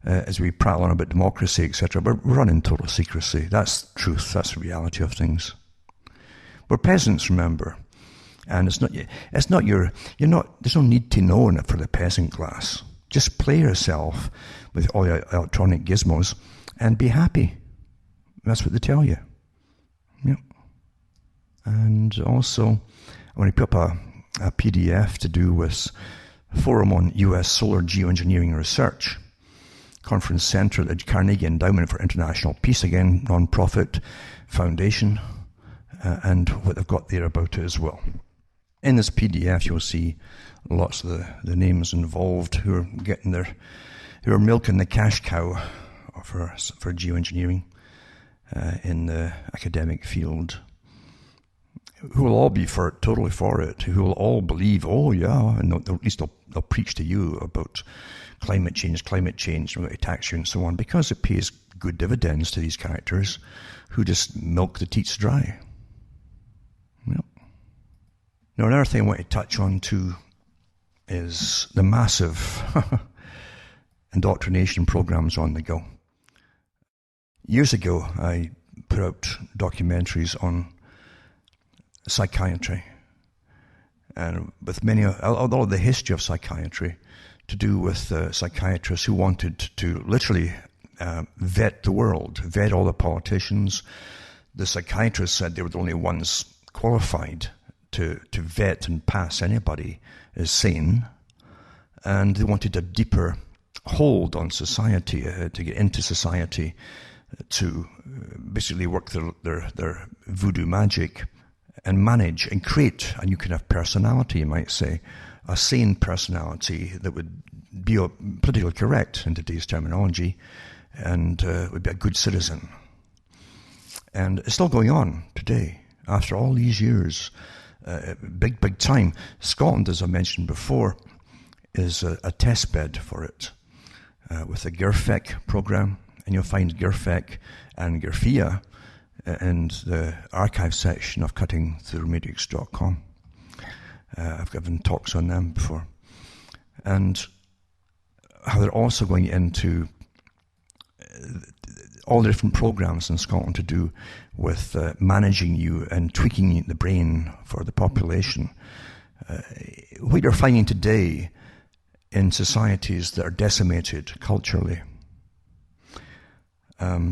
As we prattle on about democracy, etc., we're run in total secrecy. That's truth. That's the reality of things. We're peasants, remember, and there's no need to know in it for the peasant class. Just play yourself with all your electronic gizmos and be happy. That's what they tell you. Yep. And also, I'm going to put up a PDF to do with Forum on U.S. Solar Geoengineering Research, Conference Center at the Carnegie Endowment for International Peace, again, non-profit foundation. And what they've got there about it as well. In this PDF, you'll see lots of the names involved who are milking the cash cow for geoengineering in the academic field, who will all be totally for it, who will all believe, oh yeah, and at least they'll preach to you about climate change, we're going to tax you and so on, because it pays good dividends to these characters who just milk the teats dry. Yep. Now, another thing I want to touch on too is the massive indoctrination programs on the go. Years ago, I put out documentaries on psychiatry, and with a lot of the history of psychiatry to do with psychiatrists who wanted to literally vet the world, vet all the politicians. The psychiatrists said they were the only ones qualified to vet and pass anybody as sane, and they wanted a deeper hold on society, to get into society, to basically work their voodoo magic and manage and create a new kind of personality, you might say, a sane personality that would be politically correct in today's terminology and would be a good citizen. And it's still going on today. After all these years, big time. Scotland, as I mentioned before, is a test bed for it with the GERFEC program, and you'll find GERFEC and GERFIA in the archive section of cuttingthroughmatrix.com. I've given talks on them before. And how they're also going into all the different programs in Scotland to do with managing you and tweaking the brain for the population. What you're finding today in societies that are decimated culturally,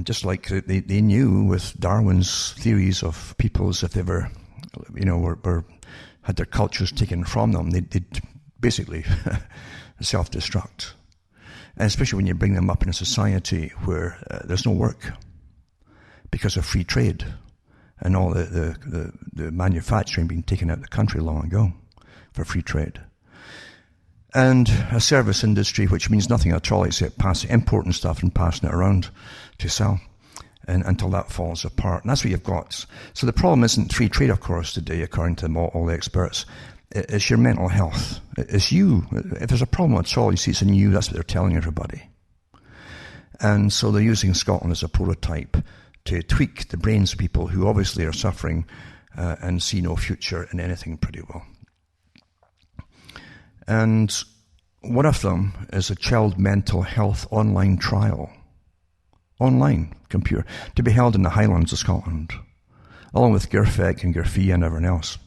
just like they knew with Darwin's theories of peoples, if they ever, had their cultures taken from them, they'd basically self-destruct. And especially when you bring them up in a society where there's no work because of free trade and all the manufacturing being taken out of the country long ago. for free trade. And a service industry which means nothing at all except importing stuff and passing it around to sell until that falls apart. And that's what you've got. So the problem isn't free trade, of course, today, according to all the experts. It's your mental health. It's you. If there's a problem at all, you see it's in you. That's what they're telling everybody. And so they're using Scotland as a prototype to tweak the brains of people who obviously are suffering and see no future in anything pretty well. And one of them is a child mental health online trial. Online, computer, to be held in the Highlands of Scotland, along with Gerfeg and Gerfee and everyone else.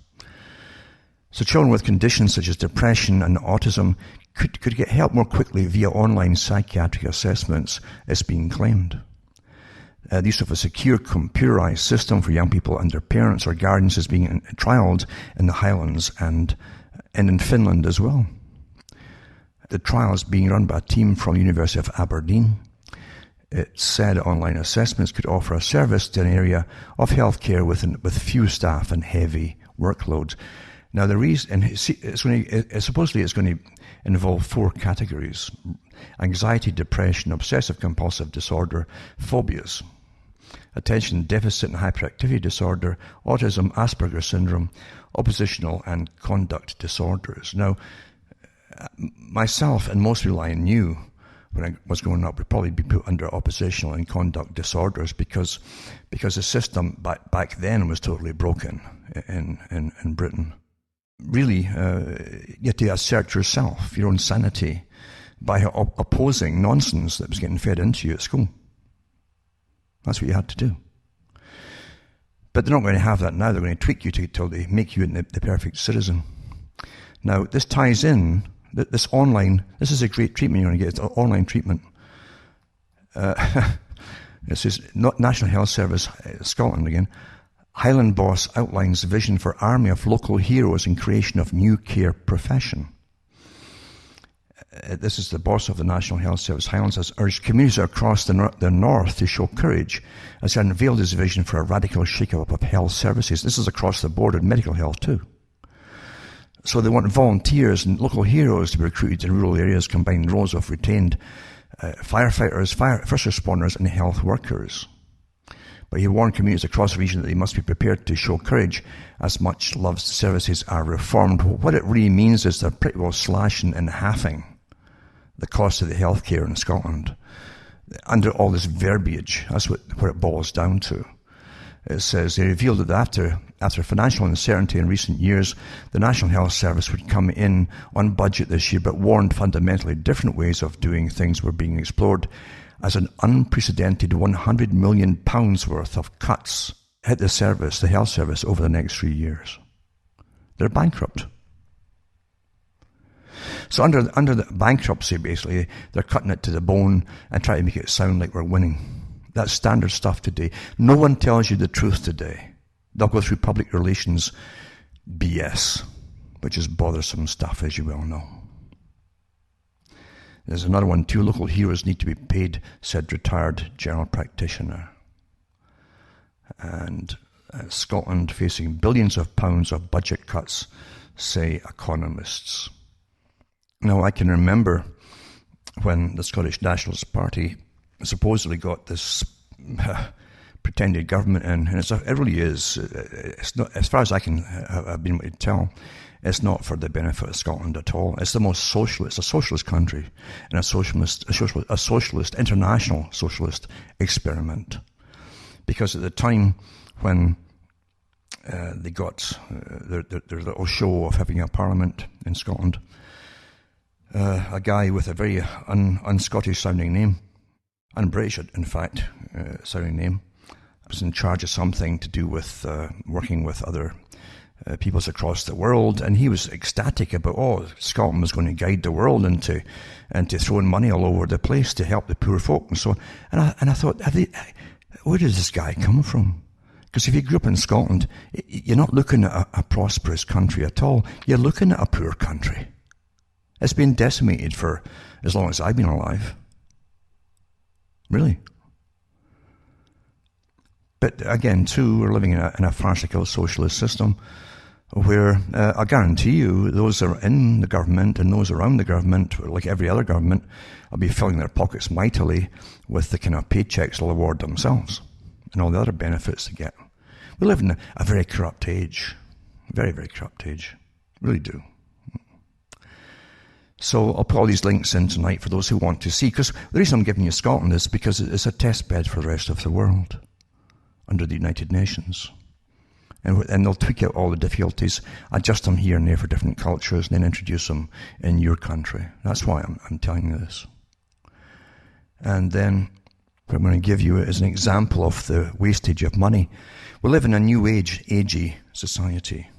So children with conditions such as depression and autism could get help more quickly via online psychiatric assessments, it's being claimed. The use of a secure computerized system for young people and their parents or guardians is being trialled in the Highlands and in Finland as well. The trial is being run by a team from the University of Aberdeen. It said online assessments could offer a service to an area of healthcare with few staff and heavy workloads. Now the reason, supposedly it's going to involve 4 categories: anxiety, depression, obsessive compulsive disorder, phobias, attention deficit and hyperactivity disorder, autism, Asperger's syndrome, oppositional and conduct disorders. Now, myself and most people I knew when I was growing up would probably be put under oppositional and conduct disorders because the system back then was totally broken in Britain. Really, you had to assert yourself, your own sanity, by opposing nonsense that was getting fed into you at school. That's what you had to do. But they're not going to have that now. They're going to tweak you till they make you the perfect citizen. Now, this ties in, this is a great treatment you're going to get. It's online treatment. This is National Health Service, Scotland again. Highland boss outlines vision for army of local heroes and creation of new care profession. This is the boss of the National Health Service. Highlands has urged communities across the north to show courage as he unveiled his vision for a radical shake-up of health services. This is across the board in medical health too. So they want volunteers and local heroes to be recruited in rural areas, combining roles of retained firefighters, first responders and health workers. But he warned communities across the region that they must be prepared to show courage as much loved services are reformed. What it really means is they're pretty well slashing and halving the cost of the healthcare in Scotland under all this verbiage. That's what it boils down to. It says they revealed that after financial uncertainty in recent years, the National Health Service would come in on budget this year, but warned fundamentally different ways of doing things were being explored as an unprecedented £100 million worth of cuts hit the health service over the next 3 years. They're bankrupt. So under the bankruptcy, basically, they're cutting it to the bone and trying to make it sound like we're winning. That's standard stuff today. No one tells you the truth today. They'll go through public relations BS, which is bothersome stuff, as you well know. There's another one, 2 local heroes need to be paid, said retired general practitioner. And Scotland facing billions of pounds of budget cuts, say economists. Now, I can remember when the Scottish Nationalist Party supposedly got this pretended government in, and it really is. It's not, as far as I can have been able to tell, it's not for the benefit of Scotland at all. It's the most socialist, a socialist country, and a socialist, international socialist experiment. Because at the time when they got their little show of having a parliament in Scotland, a guy with a very un-Scottish sounding name, un-British in fact sounding name, was in charge of something to do with working with other peoples across the world, and he was ecstatic about, Scotland was going to guide the world into throwing money all over the place to help the poor folk and so on. And I thought, where does this guy come from? Because if you grew up in Scotland, you're not looking at a prosperous country at all. You're looking at a poor country. It's been decimated for as long as I've been alive. Really. But again, too, we're living in a farcical socialist system. where I guarantee you those are in the government and those around the government, like every other government, will be filling their pockets mightily with the kind of paychecks they'll award themselves and all the other benefits they get. We live in a very corrupt age. Very, very corrupt age. Really do. So I'll put all these links in tonight for those who want to see. Because the reason I'm giving you Scotland is because it's a test bed for the rest of the world under the United Nations. And they'll tweak out all the difficulties, adjust them here and there for different cultures, and then introduce them in your country. That's why I'm telling you this. And then what I'm going to give you is an example of the wastage of money. We live in a new agey society.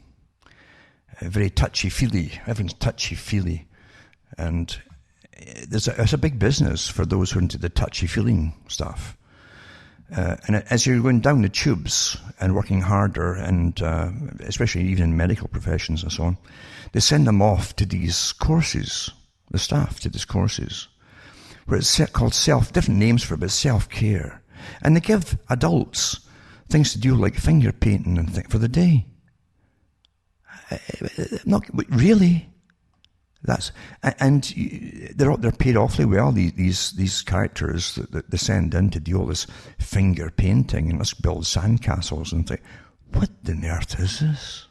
Very touchy-feely. Everyone's touchy-feely. And there's a big business for those who are into the touchy-feeling stuff. And as you're going down the tubes and working harder, and especially even in medical professions and so on, they send them off to these courses, the staff to these courses, where it's called different names for it, but self-care. And they give adults things to do like finger painting and things for the day. Not really. They're paid awfully well, these characters that they send in to do all this finger painting and let's build sandcastles and think, what on earth is this?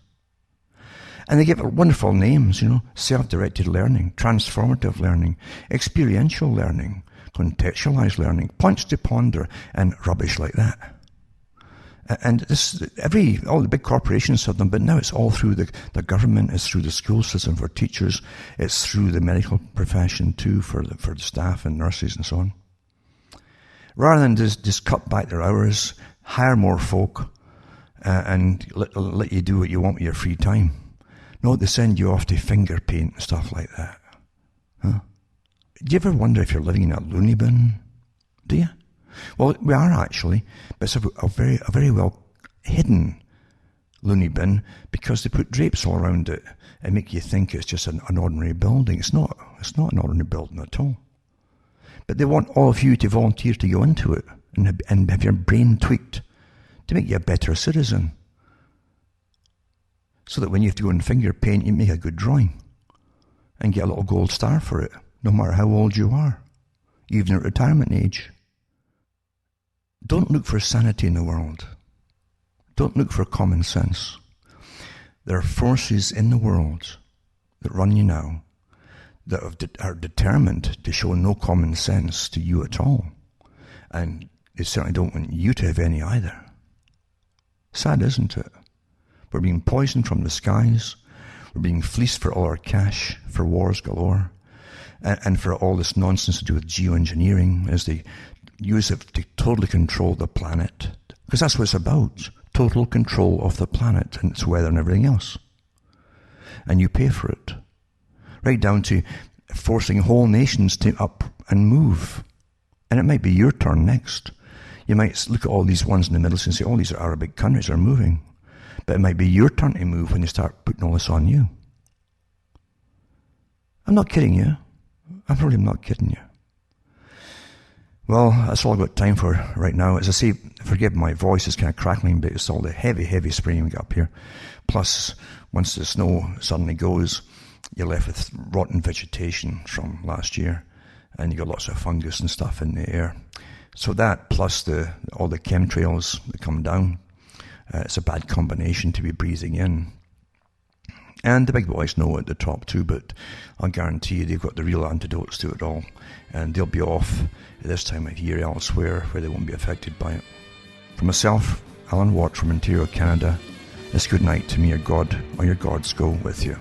And they give it wonderful names, self-directed learning, transformative learning, experiential learning, contextualized learning, points to ponder, and rubbish like that. And all the big corporations have them, but now it's all through the government, it's through the school system for teachers, it's through the medical profession too for the staff and nurses and so on. Rather than just cut back their hours, hire more folk, and let you do what you want with your free time. No, they send you off to finger paint and stuff like that. Huh? Do you ever wonder if you're living in a loony bin? Do you? Well, we are actually, but it's a very well hidden loony bin because they put drapes all around it and make you think it's just an ordinary building. It's not an ordinary building at all. But they want all of you to volunteer to go into it and have your brain tweaked to make you a better citizen. So that when you have to go and finger paint, you make a good drawing and get a little gold star for it, no matter how old you are, even at retirement age. Don't look for sanity in the world. Don't look for common sense. There are forces in the world that run you now that are determined to show no common sense to you at all. And they certainly don't want you to have any either. Sad, isn't it? We're being poisoned from the skies. We're being fleeced for all our cash, for wars galore, and for all this nonsense to do with geoengineering as they use it to totally control the planet. Because that's what it's about. Total control of the planet and its weather and everything else. And you pay for it. Right down to forcing whole nations to up and move. And it might be your turn next. You might look at all these ones in the middle and say, oh, these are Arabic countries that are moving. But it might be your turn to move when they start putting all this on you. I'm not kidding you. I'm really not kidding you. Well, that's all I've got time for right now. As I say, forgive my voice is kind of crackling, but it's all the heavy spraying we got up here. Plus, once the snow suddenly goes, you're left with rotten vegetation from last year, and you got lots of fungus and stuff in the air. So that, plus all the chemtrails that come down, it's a bad combination to be breathing in. And the big boys know at the top too, but I'll guarantee you they've got the real antidotes to it all. And they'll be off at this time of year elsewhere where they won't be affected by it. For myself, Alan Watt from Ontario, Canada, it's good night to me, your God or your gods go with you.